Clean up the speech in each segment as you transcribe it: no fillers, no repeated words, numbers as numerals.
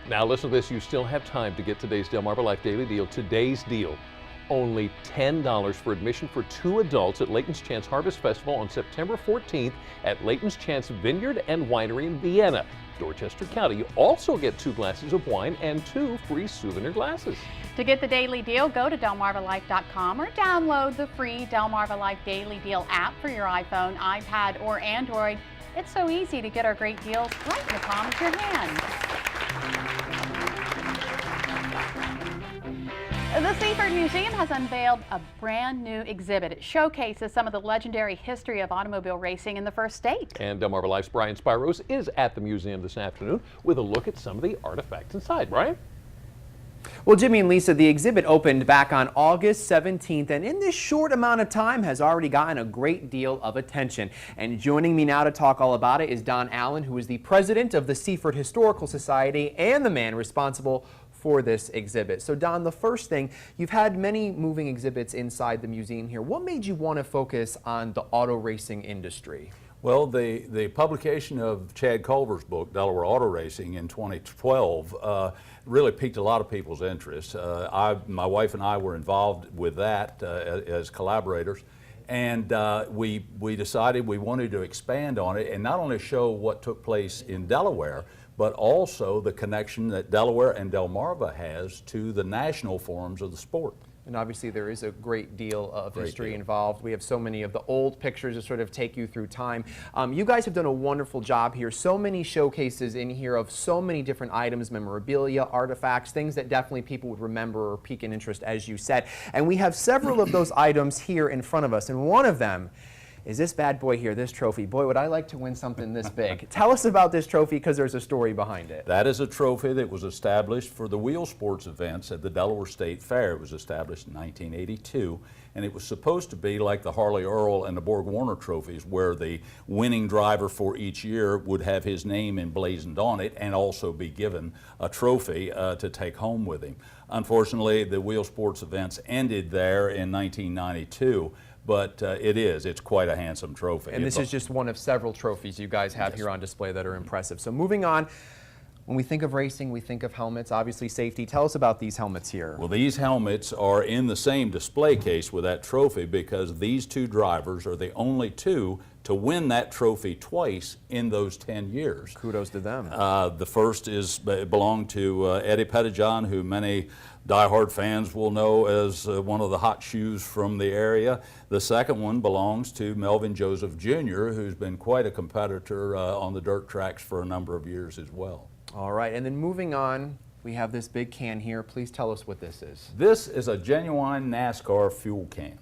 Now listen to this, you still have time to get today's Delmarva Life Daily Deal. Today's deal, only $10 for admission for 2 adults at Layton's Chance Harvest Festival on September 14th at Layton's Chance Vineyard and Winery in Vienna, Dorchester County. You also get 2 glasses of wine and 2 free souvenir glasses. To get the daily deal, go to delmarvalife.com or download the free Delmarva Life Daily Deal app for your iPhone, iPad, or Android. It's so easy to get our great deals right in the palm of your hand. The Seaford Museum has unveiled a brand new exhibit. It showcases some of the legendary history of automobile racing in the first state. And Delmarva Life's Brian Spiros is at the museum this afternoon with a look at some of the artifacts inside. Brian? Well, Jimmy and Lisa, the exhibit opened back on August 17th, and in this short amount of time has already gotten a great deal of attention. And joining me now to talk all about it is Don Allen, who is the president of the Seaford Historical Society and the man responsible for this exhibit. So Don, the first thing, you've had many moving exhibits inside the museum here. What made you want to focus on the auto racing industry? Well, the publication of Chad Culver's book, Delaware Auto Racing, in 2012 really piqued a lot of people's interest. My wife and I were involved with that as collaborators, and we decided we wanted to expand on it and not only show what took place in Delaware, but also the connection that Delaware and Delmarva has to the national forms of the sport. And obviously there is a great deal of history involved. We have so many of the old pictures to sort of take you through time. You guys have done a wonderful job here. So many showcases in here of so many different items, memorabilia, artifacts, things that definitely people would remember or pique an interest, as you said. And we have several of those items here in front of us. And one of them is this bad boy here, this trophy. Boy, would I like to win something this big. Tell us about this trophy, because there's a story behind it. That is a trophy that was established for the wheel sports events at the Delaware State Fair. It was established in 1982, and it was supposed to be like the Harley Earl and the Borg Warner trophies, where the winning driver for each year would have his name emblazoned on it and also be given a trophy to take home with him. Unfortunately, the wheel sports events ended there in 1992. But it's quite a handsome trophy. And this is just one of several trophies you guys have here on display that are impressive. So moving on, when we think of racing, we think of helmets, obviously safety. Tell us about these helmets here. Well, these helmets are in the same display case with that trophy because these 2 drivers are the only 2 to win that trophy twice in those 10 years. Kudos to them. The first belonged to Eddie Pettijohn, who many diehard fans will know as one of the hot shoes from the area. The second one belongs to Melvin Joseph Jr., who's been quite a competitor on the dirt tracks for a number of years as well. All right, and then moving on, we have this big can here. Please tell us what this is. This is a genuine NASCAR fuel can.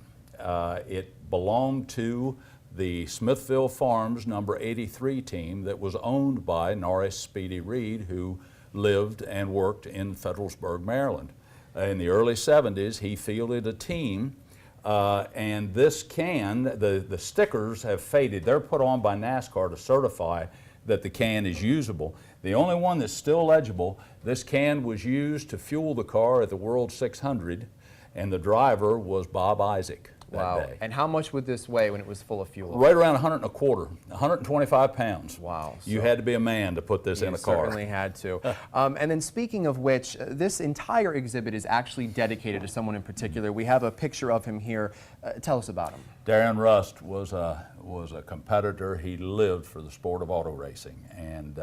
It belonged to the Smithville Farms number 83 team that was owned by Norris Speedy Reed, who lived and worked in Federalsburg, Maryland. In the early 70s, he fielded a team, and this can, the stickers have faded. They're put on by NASCAR to certify that the can is usable. The only one that's still legible, this can was used to fuel the car at the World 600, and the driver was Bob Isaac. Wow. And how much would this weigh when it was full of fuel? Right around 125, 125 pounds. Wow. You had to be a man to put this in a car. You certainly had to. And then speaking of which, this entire exhibit is actually dedicated to someone in particular. We have a picture of him here. Tell us about him. Darren Rust was a competitor. He lived for the sport of auto racing. And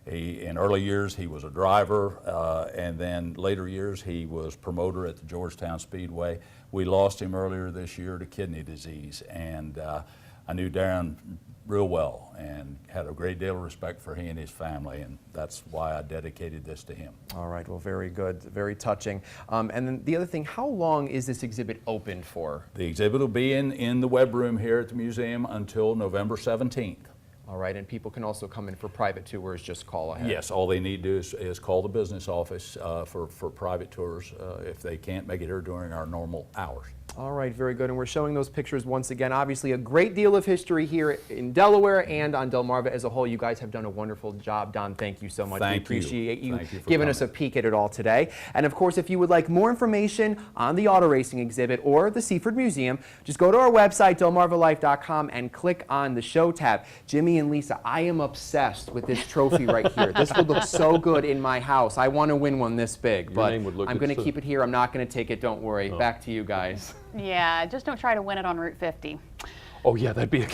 in early years, he was a driver, and then later years, he was promoter at the Georgetown Speedway. We lost him earlier this year to kidney disease, and I knew Darren real well and had a great deal of respect for he and his family, and that's why I dedicated this to him. All right, well, very good, very touching. And then the other thing, how long is this exhibit open for? The exhibit will be in the web room here at the museum until November 17th. All right, and people can also come in for private tours, just call ahead. Yes, all they need to do is call the business office for private tours if they can't make it here during our normal hours. All right, very good. And we're showing those pictures once again. Obviously, a great deal of history here in Delaware and on Delmarva as a whole. You guys have done a wonderful job. Don, thank you so much. Thank we appreciate you Thank you for giving us a peek at it all today. And of course, if you would like more information on the auto racing exhibit or the Seaford Museum, just go to our website, delmarvalife.com, and click on the show tab. Jimmy and Lisa, I am obsessed with this trophy right here. This would look so good in my house. I want to win one this big, but name would look I'm going to good, keep it here. I'm not going to take it. Don't worry. Oh. Back to you guys. Yeah, just don't try to win it on Route 50. Oh yeah, that'd be a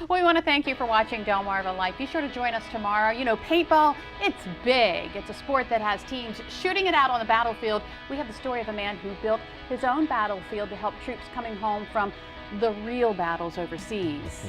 We want to thank you for watching Delmarva Life. Be sure to join us tomorrow. You know, paintball, it's big. It's a sport that has teams shooting it out on the battlefield. We have the story of a man who built his own battlefield to help troops coming home from the real battles overseas.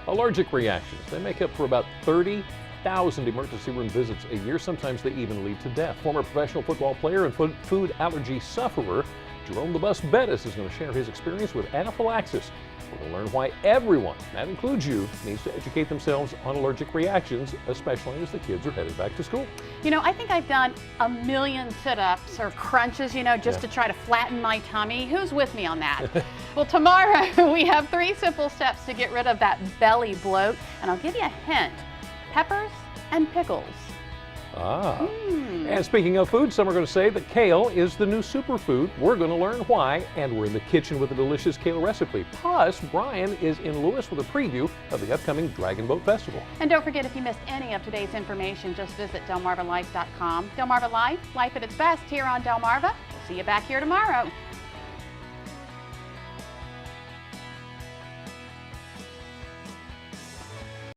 Allergic reactions. They make up for about 30,000 emergency room visits a year. Sometimes they even lead to death. Former professional football player and food allergy sufferer Jerome the Bus Bettis is going to share his experience with anaphylaxis. We're going to learn why everyone, that includes you, needs to educate themselves on allergic reactions, especially as the kids are headed back to school. You know, I think I've done a million sit-ups or crunches, you know, just to try to flatten my tummy. Who's with me on that? Well, tomorrow we have 3 simple steps to get rid of that belly bloat, and I'll give you a hint. Peppers and pickles. And speaking of food, some are going to say that kale is the new superfood. We're going to learn why, and we're in the kitchen with a delicious kale recipe. Plus, Brian is in Lewis with a preview of the upcoming Dragon Boat Festival. And don't forget, if you missed any of today's information, just visit delmarvalife.com. Delmarva Life, life at its best here on Delmarva. We'll see you back here tomorrow.